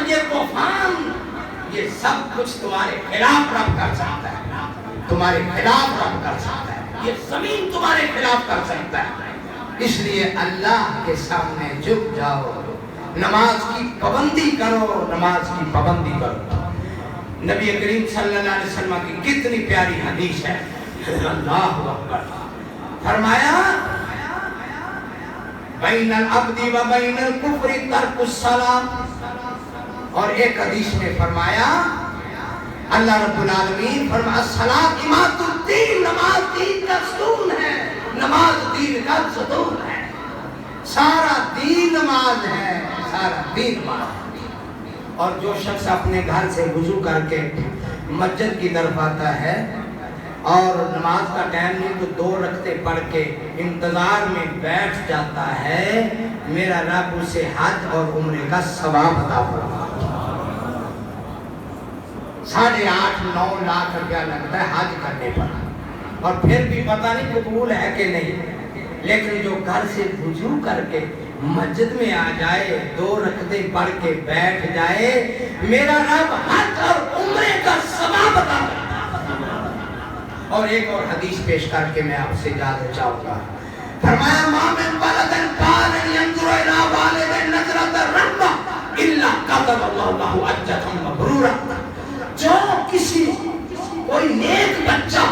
یہ طوفان، یہ سب کچھ تمہارے خلاف رب کر سکتا ہے، تمہارے خلاف رب کر سکتا ہے، یہ زمین تمہارے خلاف کر سکتا ہے۔ اس لیے اللہ کے سامنے جھک جاؤ، نماز کی پابندی کرو، نماز کی پابندی کرو۔ نبی کریم صلی اللہ علیہ وسلم کی کتنی پیاری حدیث ہے، اللہ اکبر، فرمایا بین العبد و بین الکفر ترک الصلاۃ، اور ایک حدیث میں فرمایا اللہ رب العالمین فرمایا الصلاۃ عماد الدین، نماز دین کا ستون ہے، نماز دین کا ستون ہے، سارا دین نماز ہے، سارا دین نماز ہے۔ اور جو شخص اپنے گھر سے وضو کر کے مسجد کی طرف آتا ہے اور نماز کا ٹائم نہیں تو 2 رکعتیں پڑھ کے انتظار میں بیٹھ جاتا ہے، میرا رب اسے حج اور عمرے کا ثواب عطا فرمائے۔ 8.5-9 لاکھ روپیہ لگتا ہے حج کرنے پر، اور پھر بھی پتہ نہیں قبول ہے کہ نہیں، لیکن جو گھر سے وضو کر کے مسجد میں آ جائے، 2 رکعتیں پڑھ کے بیٹھ جائے، میرا رب حج اور عمرے کا ثواب عطا کرتا۔ اور ایک اور حدیث پیش کر کے میں آپ سے اجازت چاہوں گا، فرمایا ما من ولد کان ينظر الى والد نظرۃ الرحمہ الا كتب الله له اجرا مبرورا، جو کسی کوئی نیک بچہ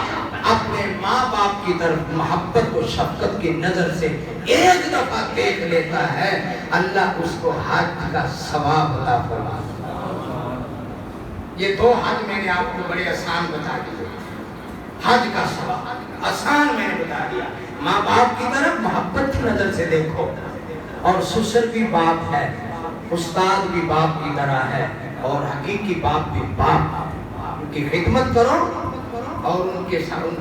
اپنے ماں باپ کی طرف محبت و شفقت کی نظر سے ایک دفعہ دیکھ لیتا ہے، اللہ اس کو حج کا ثواب عطا فرماتا ہے۔ یہ 2 حج میں نے آپ کو بڑے آسان بتا دیے، حج کا ثواب آسان میں نے بتا دیا، ماں باپ کی طرف محبت کی نظر سے دیکھو، اور سسر بھی باپ ہے، استاد بھی باپ کی طرح ہے، اور حقیقی باپ بھی باپ، ان کی خدمت کرو اور ان کے ساتھ